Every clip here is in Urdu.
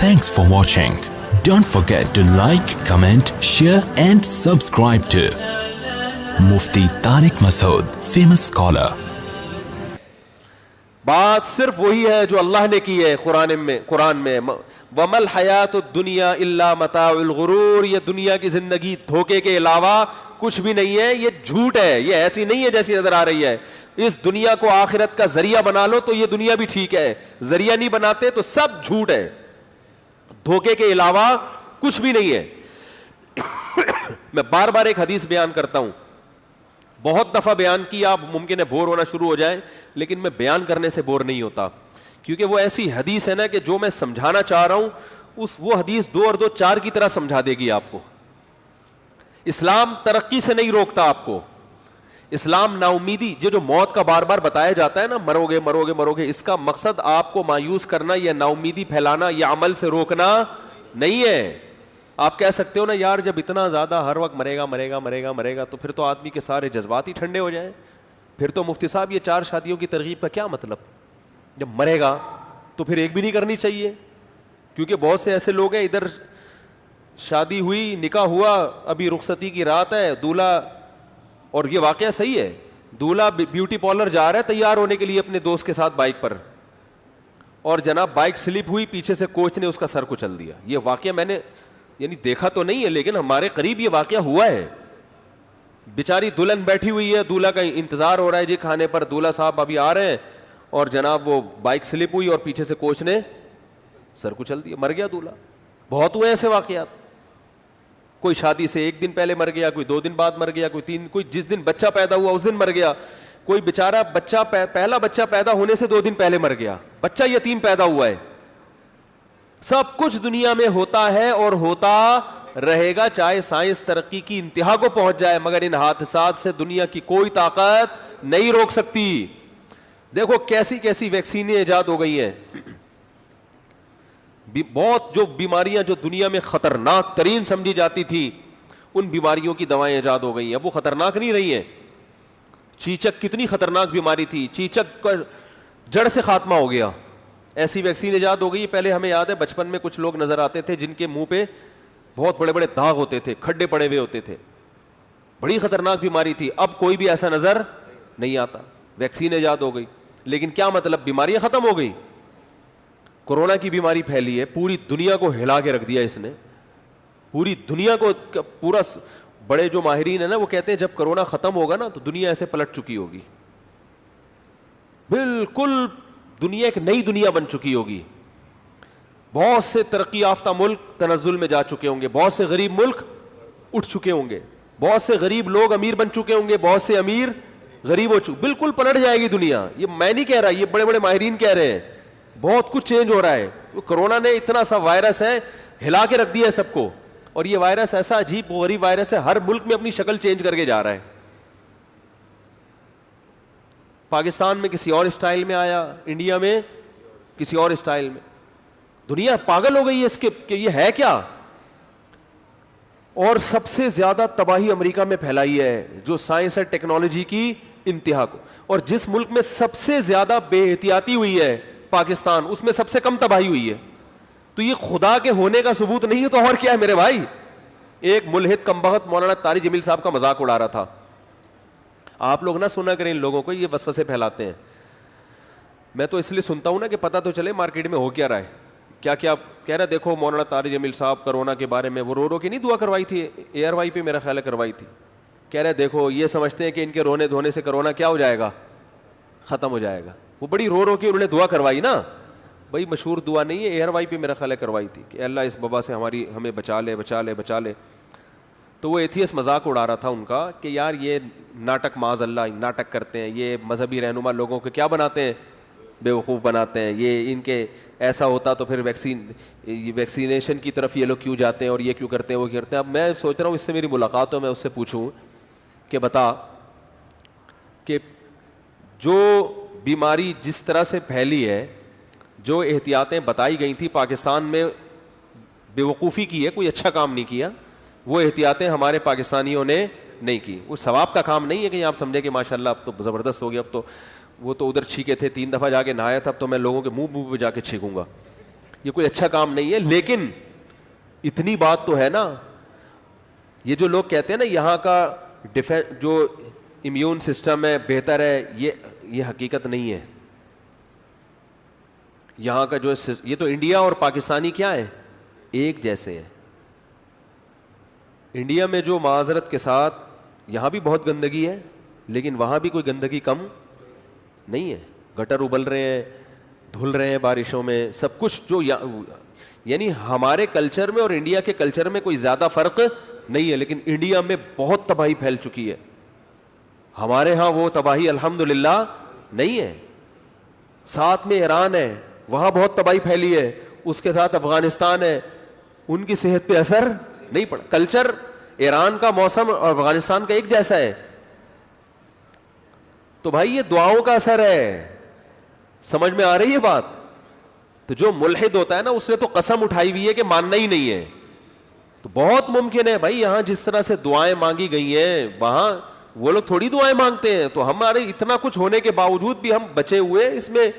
Thanks for watching. Don't forget to like, comment, share and subscribe to Mufti Tariq Masood, famous scholar. بات صرف وہی ہے جو اللہ نے کی ہے قرآن میں وَمَا الْحَيَاةُ الدُّنْيَا إِلَّا مَتَاعُ الْغُرُورِ، یہ دنیا کی زندگی دھوکے کے علاوہ کچھ بھی نہیں ہے، یہ جھوٹ ہے، یہ ایسی نہیں ہے جیسی نظر آ رہی ہے. اس دنیا کو آخرت کا ذریعہ بنا لو تو یہ دنیا بھی ٹھیک ہے، ذریعہ نہیں بناتے تو سب جھوٹ ہے، دھوکے کے علاوہ کچھ بھی نہیں ہے. میں بار بار ایک حدیث بیان کرتا ہوں، بہت دفعہ بیان کیا، آپ ممکن ہے بور ہونا شروع ہو جائیں، لیکن میں بیان کرنے سے بور نہیں ہوتا، کیونکہ وہ ایسی حدیث ہے نا کہ جو میں سمجھانا چاہ رہا ہوں وہ حدیث 2 اور 2 4 کی طرح سمجھا دے گی آپ کو. اسلام ترقی سے نہیں روکتا آپ کو، اسلام نا امیدی، جو موت کا بار بار بتایا جاتا ہے نا، مرو گے مرو گے مرو گے، اس کا مقصد آپ کو مایوس کرنا یا نا امیدی پھیلانا یا عمل سے روکنا نہیں ہے. آپ کہہ سکتے ہو نا یار جب اتنا زیادہ ہر وقت مرے گا مرے گا مرے گا مرے گا تو پھر تو آدمی کے سارے جذبات ہی ٹھنڈے ہو جائیں، پھر تو مفتی صاحب یہ 4 شادیوں کی ترغیب کا کیا مطلب؟ جب مرے گا تو پھر ایک بھی نہیں کرنی چاہیے، کیونکہ بہت سے ایسے لوگ ہیں ادھر شادی ہوئی، نکاح ہوا، ابھی رخصتی کی رات ہے، دولہا، اور یہ واقعہ صحیح ہے، دولہا بیوٹی پارلر جا رہا ہے تیار ہونے کے لیے اپنے دوست کے ساتھ بائک پر، اور جناب بائک سلپ ہوئی، پیچھے سے کوچ نے اس کا سر کچل دیا. یہ واقعہ میں نے یعنی دیکھا تو نہیں ہے لیکن ہمارے قریب یہ واقعہ ہوا ہے. بیچاری دلہن بیٹھی ہوئی ہے، دولہا کا انتظار ہو رہا ہے جی کھانے پر، دولہا صاحب ابھی آ رہے ہیں، اور جناب وہ بائک سلپ ہوئی اور پیچھے سے کوچ نے سر کچل دیا، مر گیا دولہا. بہت ہوئے ایسے واقعات، کوئی شادی سے 1 دن پہلے مر گیا، کوئی 2 دن بعد مر گیا، کوئی 3، کوئی جس دن بچہ پیدا ہوا اس دن مر گیا، کوئی بیچارہ پہلا بچہ پیدا ہونے سے 2 دن پہلے مر گیا، بچہ یتیم پیدا ہوا ہے. سب کچھ دنیا میں ہوتا ہے اور ہوتا رہے گا، چاہے سائنس ترقی کی انتہا کو پہنچ جائے، مگر ان حادثات سے دنیا کی کوئی طاقت نہیں روک سکتی. دیکھو کیسی کیسی ویکسینیں ایجاد ہو گئی ہیں، بہت جو بیماریاں جو دنیا میں خطرناک ترین سمجھی جاتی تھی ان بیماریوں کی دوائیں ایجاد ہو گئی ہیں. اب وہ خطرناک نہیں رہی ہیں. چیچک کتنی خطرناک بیماری تھی، چیچک کا جڑ سے خاتمہ ہو گیا، ایسی ویکسین ایجاد ہو گئی. پہلے ہمیں یاد ہے بچپن میں کچھ لوگ نظر آتے تھے جن کے منہ پہ بہت بڑے بڑے داغ ہوتے تھے، کھڈے پڑے ہوئے ہوتے تھے، بڑی خطرناک بیماری تھی. اب کوئی بھی ایسا نظر نہیں آتا، ویکسین ایجاد ہو گئی. لیکن کیا مطلب؟ بیماریاں ختم ہو گئی. کورونا کی بیماری پھیلی ہے، پوری دنیا کو ہلا کے رکھ دیا اس نے، پوری دنیا کو پورا. بڑے جو ماہرین ہیں نا وہ کہتے ہیں جب کورونا ختم ہوگا نا تو دنیا ایسے پلٹ چکی ہوگی، بالکل دنیا ایک نئی دنیا بن چکی ہوگی. بہت سے ترقی یافتہ ملک تنزل میں جا چکے ہوں گے، بہت سے غریب ملک اٹھ چکے ہوں گے، بہت سے غریب لوگ امیر بن چکے ہوں گے، بہت سے امیر غریب ہو چکے، بالکل پلٹ جائے گی دنیا. یہ میں نہیں کہہ رہا، یہ بڑے بڑے ماہرین کہہ رہے ہیں. بہت کچھ چینج ہو رہا ہے. کورونا نے اتنا سا وائرس ہے ہلا کے رکھ دیا ہے سب کو، اور یہ وائرس ایسا عجیب غریب وائرس ہے، ہر ملک میں اپنی شکل چینج کر کے جا رہا ہے. پاکستان میں کسی اور اسٹائل میں آیا، انڈیا میں کسی اور اسٹائل میں. دنیا پاگل ہو گئی ہے اس کے کہ یہ ہے کیا. اور سب سے زیادہ تباہی امریکہ میں پھیلائی ہے جو سائنس اور ٹیکنالوجی کی انتہا کو، اور جس ملک میں سب سے زیادہ بے احتیاطی ہوئی ہے پاکستان، اس میں سب سے کم تباہی ہوئی ہے. تو یہ خدا کے ہونے کا ثبوت نہیں ہے تو اور کیا ہے میرے بھائی. ایک ملحد کمبخت مولانا طارق جمیل صاحب کا مذاق اڑا رہا تھا. آپ لوگ نہ سنا کریں ان لوگوں کو، یہ وسوسے پھیلاتے ہیں. میں تو اس لیے سنتا ہوں نا کہ پتہ تو چلے مارکیٹ میں ہو کیا رہا ہے. کیا کیا کہہ رہا، دیکھو مولانا طارق جمیل صاحب کرونا کے بارے میں وہ رو کے نہیں دعا کروائی تھی، ARY پہ میرا خیال ہے کروائی تھی. کہہ رہے دیکھو یہ سمجھتے ہیں کہ ان کے رونے دھونے سے کرونا کیا ہو جائے گا، ختم ہو جائے گا. وہ بڑی رو کے انہوں نے دعا کروائی نا. بھائی مشہور دعا نہیں ہے، ARY پہ میرا خیال ہے کروائی تھی کہ اللہ اس وبا سے ہمیں بچا لے بچا لے بچا لے. تو وہ ایتھیس مذاق اڑا رہا تھا ان کا کہ یار یہ ناٹک، معاذ اللہ ناٹک کرتے ہیں، یہ مذہبی رہنما لوگوں کو کیا بناتے ہیں، بے وقوف بناتے ہیں. یہ ان کے ایسا ہوتا تو پھر ویکسینیشن کی طرف یہ لوگ کیوں جاتے ہیں اور یہ کیوں کرتے ہیں وہ کرتے ہیں. اب میں سوچ رہا ہوں اس سے میری ملاقات ہو، میں اس سے پوچھوں کہ بتا کہ جو بیماری جس طرح سے پھیلی ہے، جو احتیاطیں بتائی گئی تھیں پاکستان میں بے وقوفی کی ہے، کوئی اچھا کام نہیں کیا، وہ احتیاطیں ہمارے پاکستانیوں نے نہیں کی. وہ ثواب کا کام نہیں ہے کہ آپ سمجھے کہ ماشاءاللہ اب تو زبردست ہو گیا، اب تو وہ تو ادھر چھینکے تھے 3 دفعہ جا کے نہایا تھا، اب تو میں لوگوں کے منہ پہ جا کے چھینکوں گا. یہ کوئی اچھا کام نہیں ہے. لیکن اتنی بات تو ہے نا, یہ جو لوگ کہتے ہیں نا یہاں کا جو امیون سسٹم ہے بہتر ہے, یہ حقیقت نہیں ہے. یہاں کا جو یہ تو انڈیا اور پاکستانی کیا ہے, ایک جیسے ہیں. انڈیا میں جو معذرت کے ساتھ یہاں بھی بہت گندگی ہے, لیکن وہاں بھی کوئی گندگی کم نہیں ہے. گٹر ابل رہے ہیں, دھل رہے ہیں بارشوں میں, سب کچھ جو یعنی ہمارے کلچر میں اور انڈیا کے کلچر میں کوئی زیادہ فرق نہیں ہے. لیکن انڈیا میں بہت تباہی پھیل چکی ہے, ہمارے ہاں وہ تباہی الحمدللہ نہیں ہے. ساتھ میں ایران ہے, وہاں بہت تباہی پھیلی ہے, اس کے ساتھ افغانستان ہے, ان کی صحت پہ اثر نہیں پڑا. کلچر ایران کا, موسم اور افغانستان کا ایک جیسا ہے. تو بھائی یہ دعاؤں کا اثر ہے, سمجھ میں آ رہی ہے بات. تو جو ملحد ہوتا ہے نا اس نے تو قسم اٹھائی ہوئی ہے کہ ماننا ہی نہیں ہے. تو بہت ممکن ہے بھائی یہاں جس طرح سے دعائیں مانگی گئی ہیں وہاں وہ لوگ تھوڑی دعائیں مانگتے ہیں. تو ہمارے اتنا کچھ ہونے کے باوجود بھی ہم بچے ہوئے. اس میں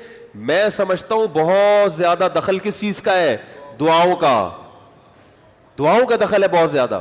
میں سمجھتا ہوں بہت زیادہ دخل کس چیز کا ہے, دعاؤں کا. دعاؤں کا دخل ہے بہت زیادہ.